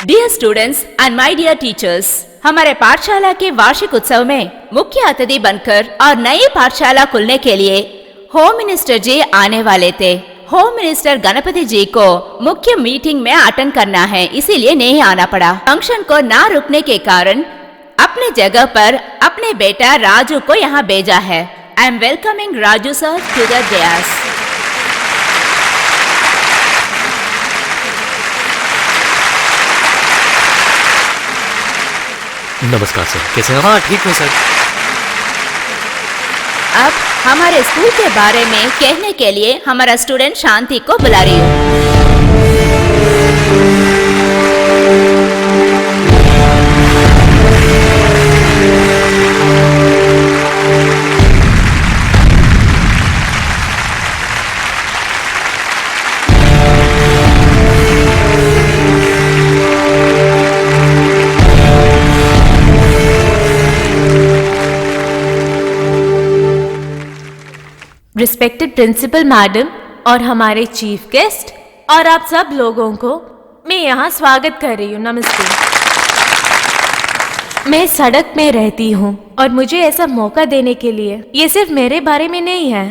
Dear students and my dear teachers, हमारे पाठशाला के वार्षिक उत्सव में मुख्य अतिथि बनकर और नई पाठशाला खुलने के लिए होम मिनिस्टर जी आने वाले थे। होम मिनिस्टर गणपति जी को मुख्य मीटिंग में अटेंड करना है, इसीलिए नहीं आना पड़ा। फंक्शन को ना रुकने के कारण अपने जगह पर अपने बेटा राजू को यहाँ भेजा है। I am welcoming Raju sir to the dais. नमस्कार सर, कैसे हैं? हाँ ठीक हूँ सर। अब हमारे स्कूल के बारे में कहने के लिए हमारा स्टूडेंट शांति को बुला रही हूँ। रिस्पेक्टेड प्रिंसिपल मैडम और हमारे चीफ गेस्ट और आप सब लोगों को मैं यहाँ स्वागत कर रही हूँ। नमस्ते। मैं सड़क में रहती हूँ और मुझे ऐसा मौका देने के लिए ये सिर्फ मेरे बारे में नहीं है,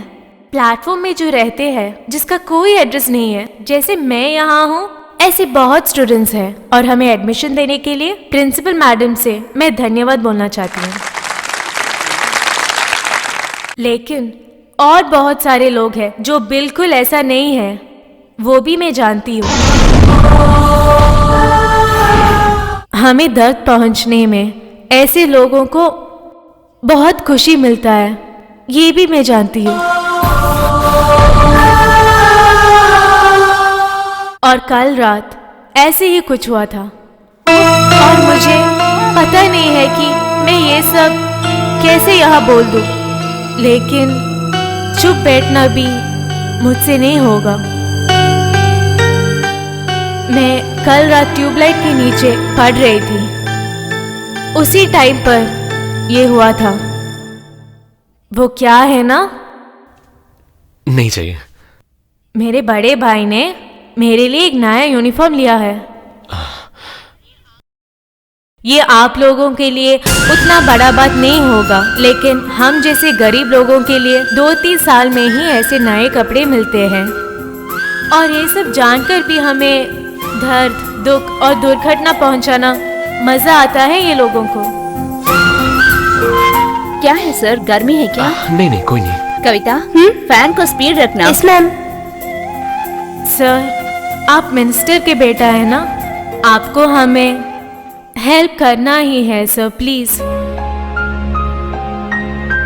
प्लेटफॉर्म में जो रहते हैं जिसका कोई एड्रेस नहीं है, जैसे मैं यहाँ हूँ ऐसे बहुत स्टूडेंट्स हैं और हमें एडमिशन देने के लिए प्रिंसिपल मैडम से मैं धन्यवाद बोलना चाहती हूँ। लेकिन और बहुत सारे लोग हैं जो बिल्कुल ऐसा नहीं है, वो भी मैं जानती हूँ। हमें दर्द पहुँचने में ऐसे लोगों को बहुत खुशी मिलता है, ये भी मैं जानती हूँ। और कल रात ऐसे ही कुछ हुआ था और मुझे पता नहीं है कि मैं ये सब कैसे यहाँ बोल दूँ, लेकिन चुप बैठना भी मुझसे नहीं होगा। मैं कल रात ट्यूबलाइट के नीचे पड़ रही थी, उसी टाइम पर ये हुआ था। वो क्या है ना, नहीं चाहिए। मेरे बड़े भाई ने मेरे लिए एक नया यूनिफॉर्म लिया है। ये आप लोगों के लिए उतना बड़ा बात नहीं होगा, लेकिन हम जैसे गरीब लोगों के लिए 2-3 साल में ही ऐसे नए कपड़े मिलते हैं। और ये सब जानकर भी हमें दर्द, दुख और दुर्घटना पहुंचाना मजा आता है ये लोगों को। क्या है सर, गर्मी है क्या? नहीं कोई नहीं। कविता, फैन को स्पीड रखना। Yes ma'am. सर, आप मिनिस्टर के बेटा है ना, आपको हमें हेल्प करना ही है sir, please.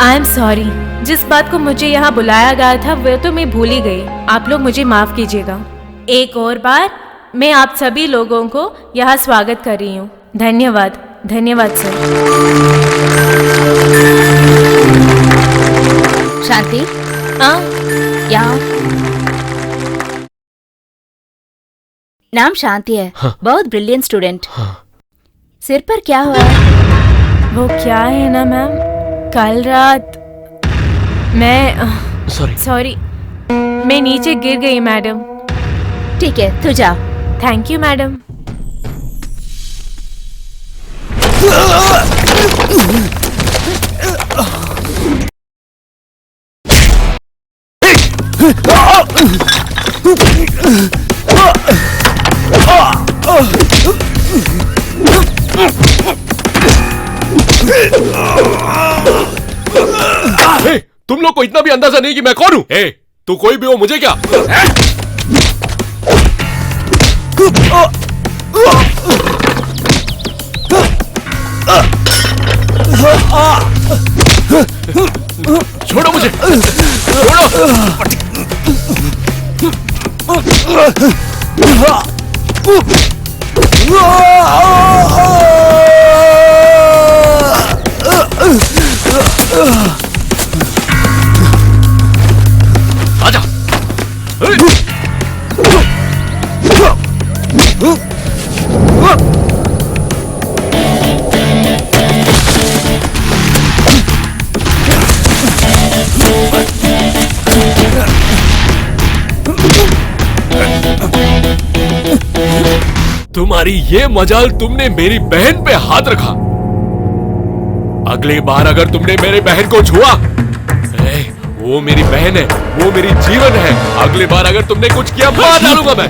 I am sorry, जिस बात को मुझे यहाँ बुलाया गया था वह तो मैं भूल ही गई। आप लोग मुझे माफ कीजिएगा। एक और बार मैं आप सभी लोगों को यहाँ स्वागत कर रही हूँ। धन्यवाद, धन्यवाद सर। शांति, हाँ यहाँ नाम शांति है। हाँ। बहुत ब्रिलियंट स्टूडेंट। हाँ। सिर पर क्या हुआ? वो क्या है ना मैम, कल रात मैं सॉरी मैं नीचे गिर गई मैडम। ठीक है, तू जा। Thank you madam. तुम लोग को इतना भी अंदाजा नहीं कि मैं कौन हूं? तू कोई भी हो, मुझे क्या? छोड़ो मुझे, आजा। तुम्हारी ये मजाल, तुमने मेरी बहन पे हाथ रखा। अगली बार अगर तुमने मेरी बहन को छुआ, वो मेरी बहन है, वो मेरी जीवन है। अगली बार अगर तुमने कुछ किया, मार डालूंगा मैं।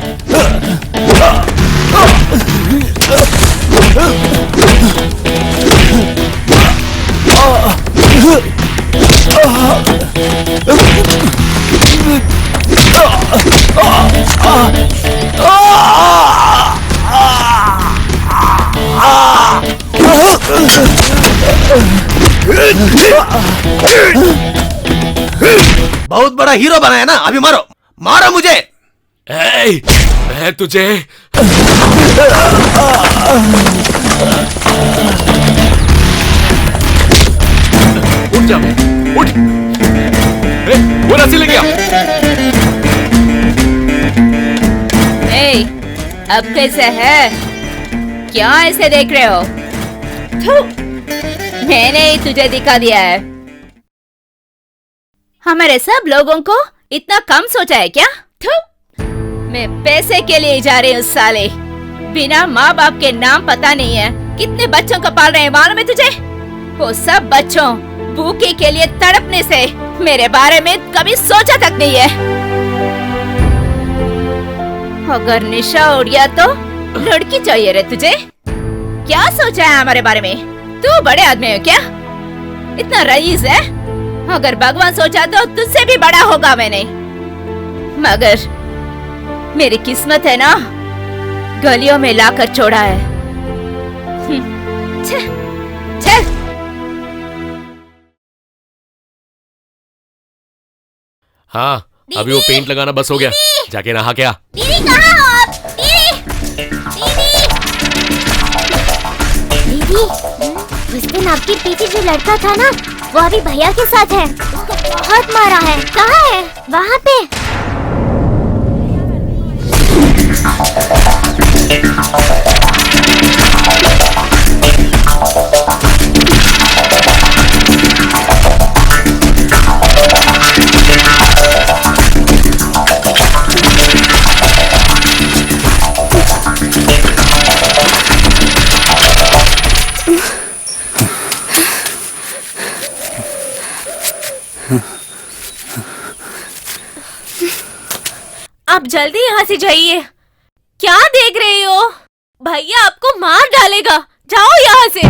बहुत बड़ा हीरो बनाया ना, अभी मारो मारो मुझे। मैं तुझे उठ जा, उठ। वो रस्सी ले गया। अब कैसे है? क्या ऐसे देख रहे हो? मैंने ही तुझे दिखा दिया है। हमारे सब लोगों को इतना कम सोचा है क्या? मैं पैसे के लिए जा रही हूँ साले। बिना माँ बाप के नाम पता नहीं है कितने बच्चों को पाल रहे हैं, मालूम है तुझे? वो सब बच्चों भूखे के लिए तड़पने से मेरे बारे में कभी सोचा तक नहीं है। अगर निशा उड़ गया तो लड़की चाहिए रे तुझे? क्या सोचा है हमारे बारे में? तू बड़े आदमी हो क्या? इतना रईस है? अगर भगवान सोचा तो तुझसे भी बड़ा होगा मैंने। मगर मेरी किस्मत है ना, गलियों में लाकर छोड़ा है। चल। हाँ, अभी वो पेंट लगाना बस हो गया। जाके नहा क्या? दीदी कहाँ हो आप? दीदी उस दिन आपके पीछे जो लड़का था ना, वो अभी भैया के साथ है। उसको बहुत मारा है। कहाँ है? वहाँ पे। आप जल्दी यहाँ से जाइए। क्या देख रही हो? भैया आपको मार डालेगा। जाओ यहाँ से।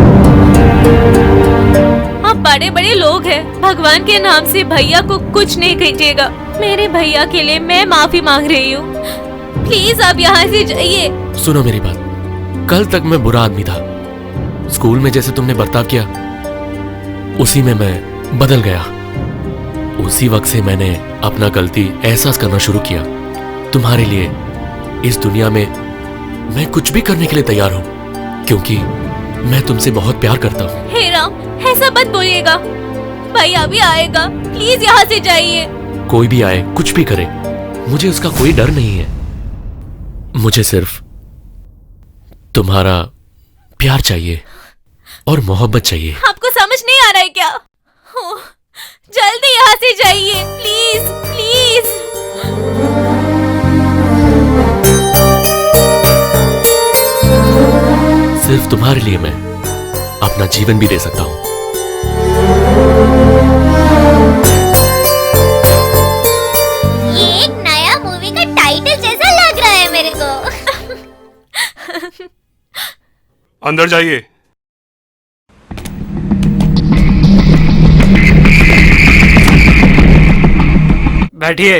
आप बड़े बड़े लोग हैं, भगवान के नाम से भैया को कुछ नहीं कीजिएगा। मेरे भैया के लिए मैं माफी मांग रही हूँ। प्लीज आप यहाँ से जाइए। सुनो मेरी बात, कल तक मैं बुरा आदमी था। स्कूल में जैसे तुमने बर्ताव किया, उसी में मैं बदल गया। उसी वक्त से मैंने अपना गलती एहसास करना शुरू किया। तुम्हारे लिए इस दुनिया में मैं कुछ भी करने के लिए तैयार हूँ, क्योंकि मैं तुमसे बहुत प्यार करता हूँ। हे राम, ऐसा मत बोलिएगा। भैया भी आएगा, प्लीज यहाँ से जाइए। कोई भी आए, कुछ भी करे, मुझे उसका कोई डर नहीं है। मुझे सिर्फ तुम्हारा प्यार चाहिए और मोहब्बत चाहिए। आपको समझ नहीं आ रहा है क्या? ओह, जल्दी यहाँ से जाइए, प्लीज प्लीज। सिर्फ तुम्हारे लिए मैं अपना जीवन भी दे सकता हूँ। ये एक नया मूवी का टाइटल जैसा लग रहा है मेरे को। अंदर जाइए। बैठिए।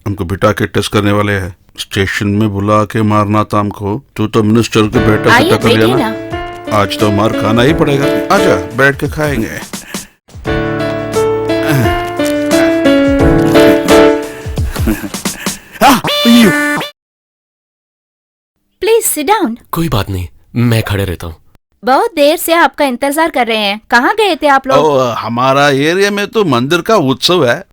हमको बिठा के टेस्ट करने वाले हैं। स्टेशन में बुला के मारना था हमको। तू तो मिनिस्टर के बेटा से टक्कर लिया ना, आज तो मार खाना ही पड़ेगा। आजा, बैठ के खाएंगे। Please sit down. कोई बात नहीं, मैं खड़े रहता हूँ। बहुत देर से आपका इंतजार कर रहे हैं। कहाँ गए थे आप लोग? हमारा एरिया में तो मंदिर का उत्सव है।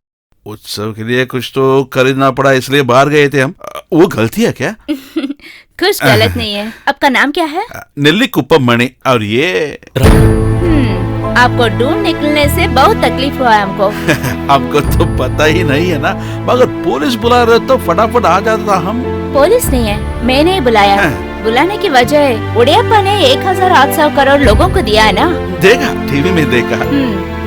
उत्सव के लिए कुछ तो खरीदना पड़ा, इसलिए बाहर गए थे हम। वो गलती है क्या? कुछ गलत नहीं है। आपका नाम क्या है? नेल्ली कुप्पम मणि। और ये आपको ढूंढ निकलने से बहुत तकलीफ हुआ है हमको। हमको तो पता ही नहीं है ना, मगर पुलिस बुला रहे तो फटाफट आ जाता था हम। पुलिस नहीं है, मैंने ही बुलाया। हाँ। बुलाने की वजह उड़ियाप्पा ने 1800 करोड़ लोगों को दिया है ना। देखा, टीवी में देखा।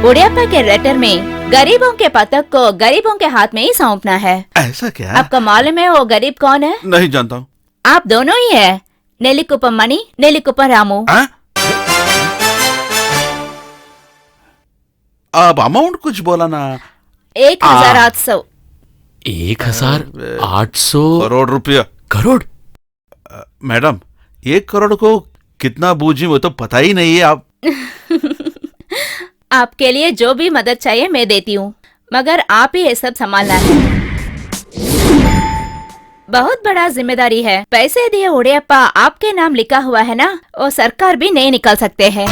उड़ियाप्पा के लेटर में गरीबों के पतक को गरीबों के हाथ में ही सौंपना है। ऐसा क्या? आपको मालूम है वो गरीब कौन है? नहीं जानता हूँ। आप दोनों ही है, नेल्लिकुप्पम मणि, नेल्लिकुप्पम रामू। अब अमाउंट कुछ बोला ना। 1800। 1800 करोड़ रुपया। करोड़? मैडम, 1 करोड़ को कितना बूझी वो तो पता ही नहीं है। आप आपके लिए जो भी मदद चाहिए मैं देती हूँ, मगर आप ही ये सब संभालना है। बहुत बड़ा जिम्मेदारी है। पैसे दिए उड़ियाप्पा आपके नाम लिखा हुआ है ना, वो सरकार भी नहीं निकाल सकते हैं।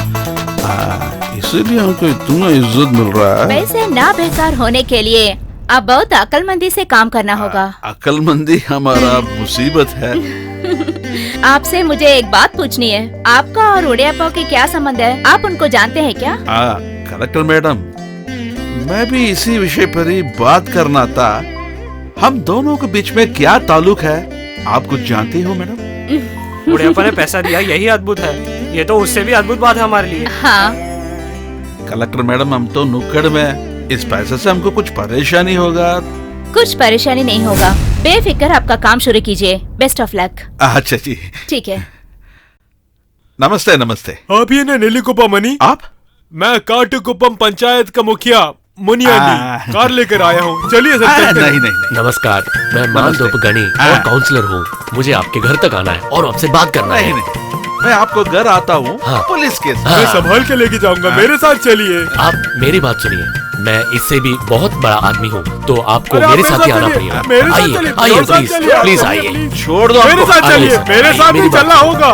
इसीलिए हमको इतना इज्जत मिल रहा है। पैसे ना बेकार होने के लिए आप बहुत अक्लमंदी से काम करना होगा। अक्लमंदी हमारा मुसीबत है। आपसे मुझे एक बात पूछनी है, आपका और उड़ियाप्पा के क्या संबंध है? आप उनको जानते हैं क्या? कलेक्टर मैडम, मैं भी इसी विषय पर ही बात करना था। हम दोनों के बीच में क्या ताल्लुक है, आप कुछ जानती हो मैडम? उड़ियाप्पा ने पैसा दिया, यही अद्भुत है। ये तो उससे भी अद्भुत बात है हमारे लिए। हाँ। कलेक्टर मैडम, हम तो नुक्कड़ में, इस पैसे से हमको कुछ परेशानी होगा? कुछ परेशानी नहीं होगा, बेफिक्र आपका काम शुरू कीजिए। Best of luck. अच्छा जी, ठीक है। नमस्ते। नमस्ते। आप ये ना नेल्लिकुप्पम मणि? आप? मैं काटुकुप्पम पंचायत का मुखिया मुनियानी कार लेकर आया हूँ। चलिए सर चलते हैं। नहीं। नमस्कार, मैं मानदोप गणी और काउंसलर हूँ। मुझे आपके घर तक आना है और आपसे बात करना है। नहीं, मैं आपको घर आता हूँ। हाँ। पुलिस के साथ। मैं संभाल के लेके जाऊंगा, मेरे साथ चलिए। आप मेरी बात सुनिए, मैं इससे भी बहुत बड़ा आदमी हूँ, तो आपको अरे आप मेरे साथ ही आना चलिए, पड़ेगा। मेरे साथ आइए चलिए, आइए मेरे साथ प्लीज चलिए, प्लीज आप आइए। छोड़ दो मेरे हमको। साथ आइए, चलिए, सर, मेरे आइए, साथ मेरी ही बात चलना होगा।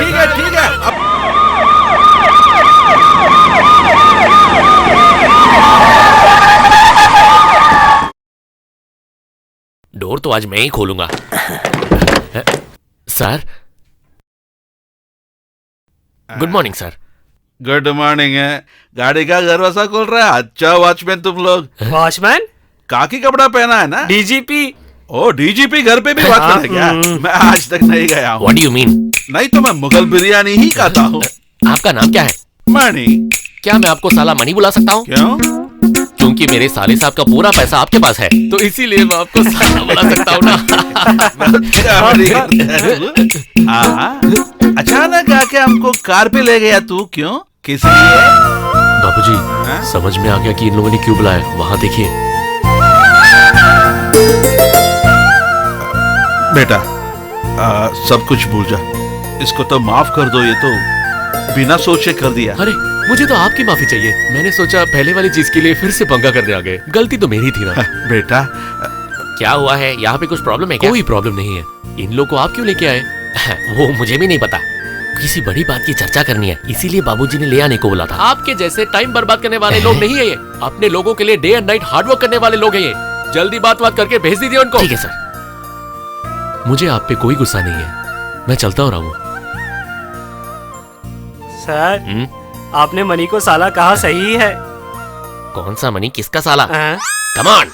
ठीक है। डोर तो आज मैं ही खोलूंगा। Sir, good morning sir. Good morning है। गाड़ी का दरवाजा खोल रहा है। अच्छा वॉचमैन तुम लोग। वॉचमैन? काकी कपड़ा पहना है ना? डीजीपी? ओ डीजीपी घर पे भी वॉचमैन है क्या? मैं आज तक नहीं गया हूँ। What do you mean? नहीं तो मैं मुगल बिरयानी ही खाता हूँ। आपका नाम क्या है? मणि। क्या मैं आपको साला मणि बुला सकता हूँ? क्यों? क्योंकि मेरे साले साहब का पूरा पैसा आपके पास है, तो इसीलिए मैं आपको साला बुला सकता हूँ ना। अचानक आके हमको कार पे ले गया तू, क्यों? किस लिए? बाबूजी, समझ में आ गया कि इन लोगों ने क्यों बुलाया। वहाँ देखिए। बेटा, सब कुछ भूल जा। इसको तो माफ कर दो। ये तो बिना सोचे कर दिया। अरे मुझे तो आपकी माफी चाहिए। मैंने सोचा पहले वाली चीज के लिए फिर से पंगा करने आ गए। गलती तो मेरी थी ना। बेटा, क्या हुआ है? यहाँ पे कुछ प्रॉब्लम है क्या? कोई प्रॉब्लम नहीं है। इन लोग को आप क्यों लेके आए? वो मुझे भी नहीं पता। किसी बड़ी बात की चर्चा करनी है, इसीलिए बाबूजी ने ले आने को बोला था। आपके जैसे टाइम बर्बाद करने वाले लोग नहीं है ये। अपने लोगों के लिए day and night hard work करने वाले लोग हैं ये। जल्दी बात करके भेज दीजिए उनको। ठीक है सर। मुझे आप पे कोई गुस्सा नहीं है। मैं चलता हूँ रामू। सर, आपने मणि को साला कहा सही है। कौन सा मणि? किसका साला? हाँ? Come on.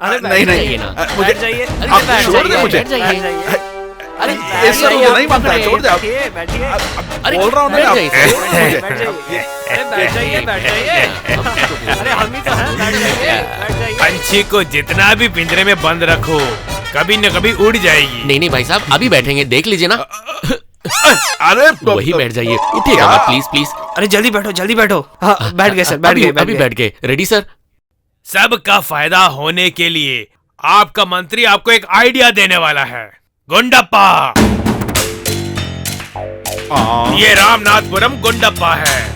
अरे नहीं, बैठ जाइए। आप छोड़ दे मुझे। अरे ये सब मुझे नहीं मानता है, छोड़ दे आप। बैठिए। अरे बोल रहा हूँ बैठ ना। जाइए। बैठ जाइए। अरे हम ही तो हैं, बैठ जाइए। पंछी को जितना भी पिंजरे में बंद रखो, कभी न कभी उड़ जाएगी। नहीं भाई साहब, अभी बैठेंगे, देख लीजिए ना। अरे वही बैठ जाइए, उठिएगा मत प्लीज प्लीज। अरे जल्दी बैठो। हाँ, बैठ गए सर, बैठ गए। अभी बैठ गए। Ready sir? सबका फायदा होने के लिए आपका मंत्री आपको एक आइडिया देने वाला है। गुंडप्पा, ये रामनाथपुरम गुंडप्पा है।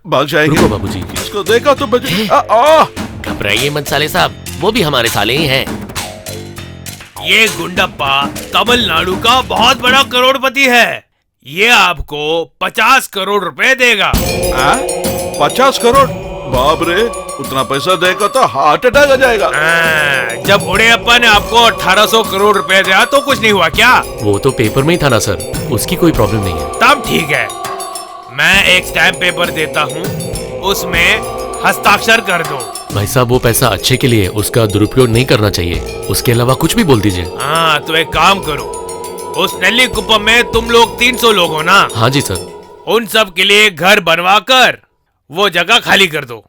भाग जाएंगे। रुको बाबूजी। इसको देखा तो बचे। घबराइए मत साले साहब, वो भी हमारे साले ही हैं। ये गुंडप्पा तमिलनाडु का बहुत बड़ा करोड़पति है। ये आपको 50 करोड़ रुपए देगा। 50 करोड़? बाप रे, उतना पैसा देगा तो हार्ट अटैक आ जाएगा। जब उड़ेप्पा ने आपको 1800 करोड़ रुपए दिया तो कुछ नहीं हुआ क्या? वो तो पेपर में ही था ना सर, उसकी कोई प्रॉब्लम नहीं है। तब ठीक है, मैं एक स्टैम्प पेपर देता हूँ, उसमें हस्ताक्षर कर दो। भाई साहब, वो पैसा अच्छे के लिए, उसका दुरुपयोग नहीं करना चाहिए। उसके अलावा कुछ भी बोल दीजिए। हाँ, तो एक काम करो, उस नेल्लीकुप्पम में तुम लोग 300 लोग हो ना? हाँ जी सर। उन सब के लिए घर बनवाकर वो जगह खाली कर दो।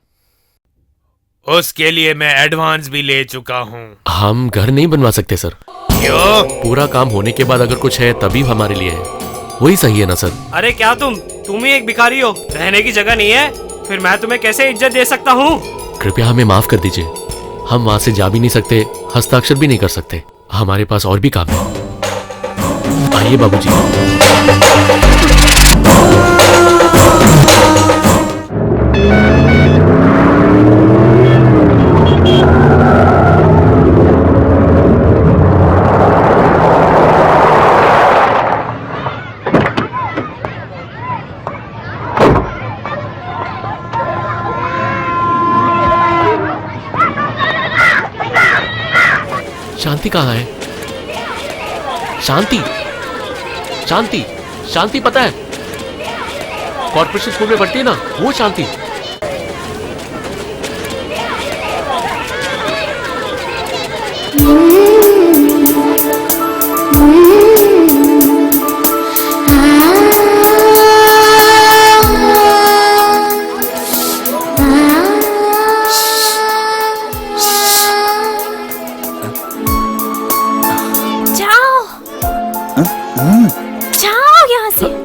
उसके लिए मैं एडवांस भी ले चुका हूँ। हम घर नहीं बनवा सकते सर। क्यों? पूरा काम होने के बाद अगर कुछ है तभी हमारे लिए है, वही सही है ना सर? अरे क्या तुम ही एक भिखारी हो, रहने की जगह नहीं है, फिर मैं तुम्हें कैसे इज्जत दे सकता हूँ? कृपया हमें माफ कर दीजिए, हम वहाँ से जा भी नहीं सकते, हस्ताक्षर भी नहीं कर सकते, हमारे पास और भी काम है। आइए बाबूजी। शांति कहाँ है? शांति, शांति, शांति पता है, कॉर्पोरेशन स्कूल में पढ़ती है ना, वो शांति।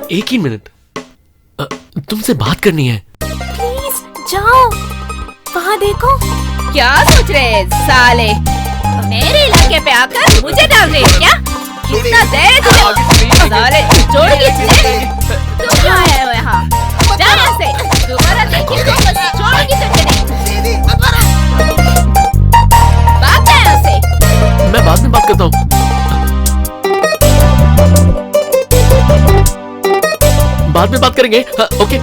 एक ही मिनट, तुमसे बात करनी है। प्लीज जाओ, वहाँ देखो। क्या सोच रहे हैं साले? मेरे इलाके पे आकर मुझे डाल रहे हैं क्या? कितना देर तुझे? साले छोड़िए तुझे। तुम क्यों आए हो यहाँ? जा यहाँ से। दोबारा देखिए तो बस छोड़ूंगी तुझे नहीं। भाग जा यहाँ से। मैं बाद में बात करता हूँ। बाद में बात करेंगे। ओके।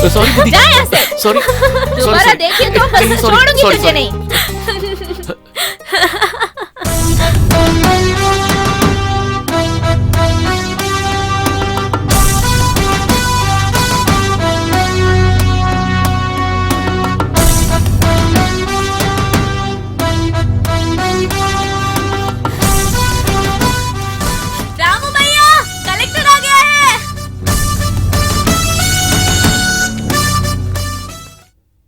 सॉरी दीदी। जा यहाँ से। सॉरी। दोबारा देखिए तो बस छोड़ूंगी तुझे नहीं। रामू भैया, कलेक्टर आ गया है।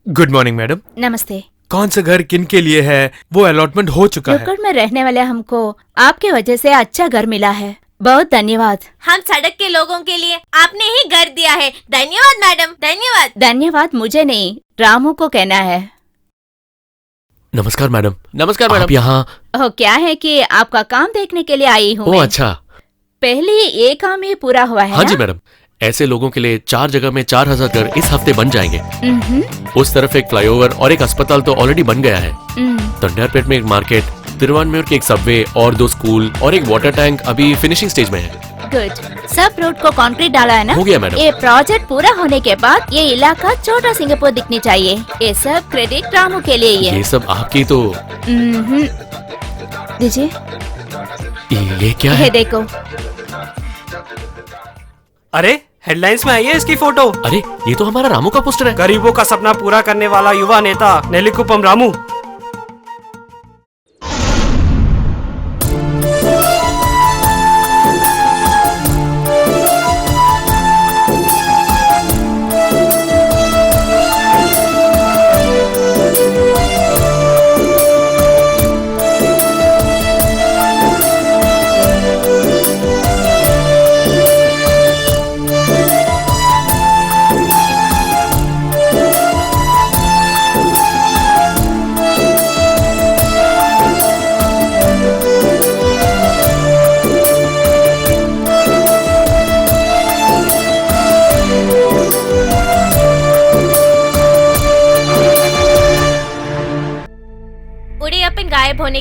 Good morning madam. नमस्ते। कौन सा घर किन के लिए है वो अलॉटमेंट हो चुका है। रुकड़ में रहने वाले हमको आपके वजह से अच्छा घर मिला है, बहुत धन्यवाद। हम सड़क के लोगों के लिए आपने ही घर दिया है, धन्यवाद मैडम, धन्यवाद। धन्यवाद मुझे नहीं, रामू को कहना है। नमस्कार मैडम। नमस्कार मैडम। आप यहाँ? क्या है कि आपका काम देखने के लिए आई हूँ। ओह अच्छा। पहले ये काम ही पूरा हुआ है। हाँ जी मैडम, ऐसे लोगों के लिए 4 जगह में 4000 घर इस हफ्ते बन जाएंगे। उस तरफ एक फ्लाईओवर और एक अस्पताल तो ऑलरेडी बन गया है। तंडारपेट में एक मार्केट, तिरुवानमेर की एक सबवे और 2 स्कूल और एक वाटर टैंक अभी फिनिशिंग स्टेज में है। गुड। सब रोड को कंक्रीट डाला है ना? हो गया मैडम। ये प्रोजेक्ट पूरा होने के बाद ये इलाका छोटा सिंगापुर दिखनी चाहिए। ये सब क्रेडिट रामू के लिए ही है। ये सब आपकी तो। दीजिए। ये क्या है? ये देखो। अरे हेडलाइंस में आई है इसकी फोटो। अरे ये तो हमारा रामू का पोस्टर है। गरीबों का सपना पूरा करने वाला युवा नेता नेल्लीकुप्पम रामू।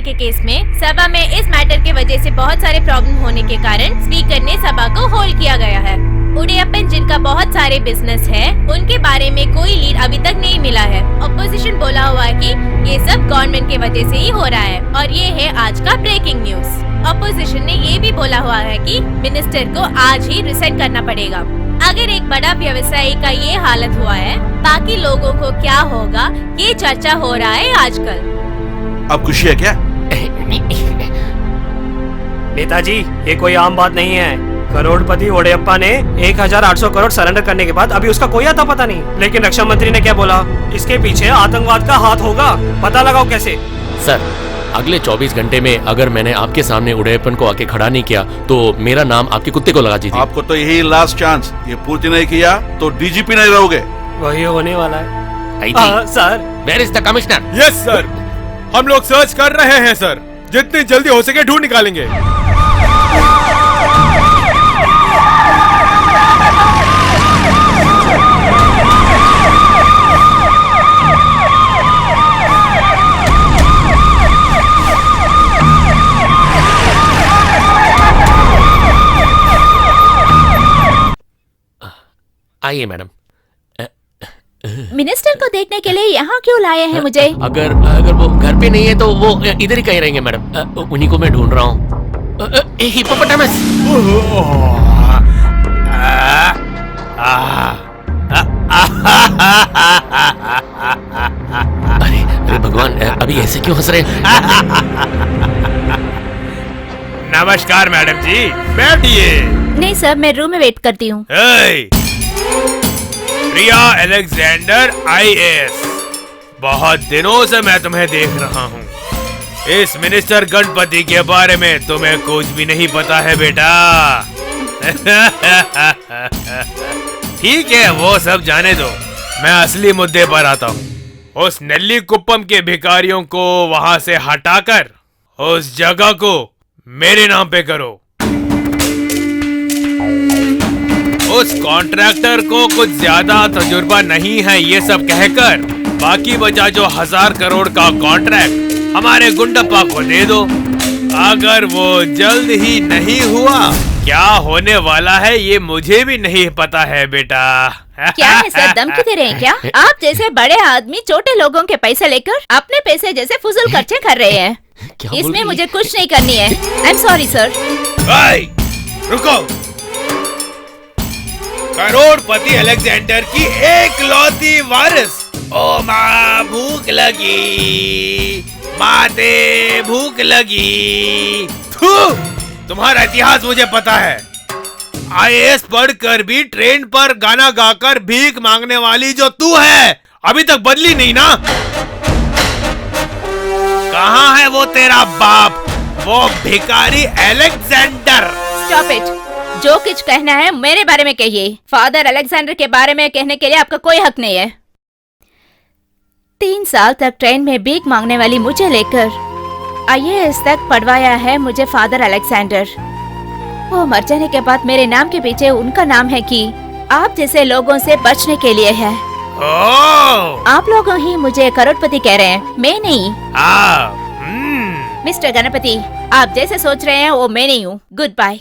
के केस में सभा में इस मैटर के वजह से बहुत सारे प्रॉब्लम होने के कारण स्पीकर ने सभा को होल्ड किया गया है। उड़ियप्पन जिनका बहुत सारे बिजनेस है, उनके बारे में कोई लीड अभी तक नहीं मिला है। ऑपोजिशन बोला हुआ है कि ये सब गवर्नमेंट के वजह से ही हो रहा है और ये है आज का ब्रेकिंग न्यूज। ऑपोजिशन ने ये भी बोला हुआ है कि मिनिस्टर को आज ही रिजाइन करना पड़ेगा। अगर एक बड़ा व्यवसायी का ये हालत हुआ है, बाकी लोगों को क्या होगा, ये चर्चा हो रहा है आजकल। अब खुशी है क्या? नेताजी, ये कोई आम बात नहीं है। करोड़पति ओडेयप्पा ने 1800 करोड़ सरेंडर करने के बाद अभी उसका कोई आता पता नहीं। लेकिन रक्षा मंत्री ने क्या बोला, इसके पीछे आतंकवाद का हाथ होगा, पता लगाओ कैसे। सर, अगले 24 घंटे में अगर मैंने आपके सामने उड़यप्पन को आके खड़ा नहीं किया तो मेरा नाम आपके कुत्ते को लगा दीजिए। आपको तो यही लास्ट चांस, ये पूर्ति नहीं किया तो डीजीपी नहीं रहोगे। वही होने वाला है। Sir, where is the commissioner? Yes sir, हम लोग सर्च कर रहे हैं सर, जितनी जल्दी हो सके ढूंढ निकालेंगे। आइए मैडम। मिनिस्टर को देखने के लिए यहाँ क्यों लाए हैं मुझे? अगर वो घर पे नहीं है तो वो इधर ही कहीं रहेंगे मैडम। उन्हीं को मैं ढूंढ रहा हूँ। हिप्पोपोटामस। अरे भगवान, अभी ऐसे क्यों हंस रहे हैं? नमस्कार मैडम जी, बैठिए। नहीं सर, मैं रूम में वेट करती हूँ। प्रिया अलेक्जेंडर आईएएस, बहुत दिनों से मैं तुम्हें देख रहा हूँ। इस मिनिस्टर गणपति के बारे में तुम्हें कुछ भी नहीं पता है बेटा। ठीक है, वो सब जाने दो, मैं असली मुद्दे पर आता हूँ। उस नेल्ली कुप्पम के भिखारियों को वहां से हटाकर उस जगह को मेरे नाम पे करो। उस कॉन्ट्रैक्टर को कुछ ज्यादा तजुर्बा नहीं है ये सब कहकर बाकी बचा जो 1000 करोड़ का कॉन्ट्रैक्ट हमारे गुंडप्पा को दे दो। अगर वो जल्द ही नहीं हुआ, क्या होने वाला है ये मुझे भी नहीं पता है बेटा। क्या है सर, धमकी दे रहे हैं क्या? आप जैसे बड़े आदमी छोटे लोगों के पैसे लेकर अपने पैसे जैसे फुजूल खर्चे कर रहे हैं। इसमें मुझे कुछ नहीं करनी है। I am sorry sir. रुको, करोड़पति अलेक्जेंडर की एकलौती वारिस। ओ माँ भूख लगी, माते भूख लगी। थू, तुम्हारा इतिहास मुझे पता है। आईएएस पढ़कर भी ट्रेन पर गाना गाकर भीख मांगने वाली जो तू है, अभी तक बदली नहीं ना? कहाँ है वो तेरा बाप, वो भिखारी अलेक्जेंडर? Stop it. जो कुछ कहना है मेरे बारे में कहिए। फादर अलेक्जेंडर के बारे में कहने के लिए आपका कोई हक नहीं है। 3 साल तक ट्रेन में भीख मांगने वाली मुझे लेकर आईएएस तक पढ़वाया है मुझे फादर अलेक्जेंडर। वो मर जाने के बाद मेरे नाम के पीछे उनका नाम है कि आप जैसे लोगों से बचने के लिए है। आप लोग ही मुझे करोड़पति कह रहे हैं, मैं नहीं। मिस्टर गणपति, आप जैसे सोच रहे हैं वो मैं नहीं हूँ। Good bye.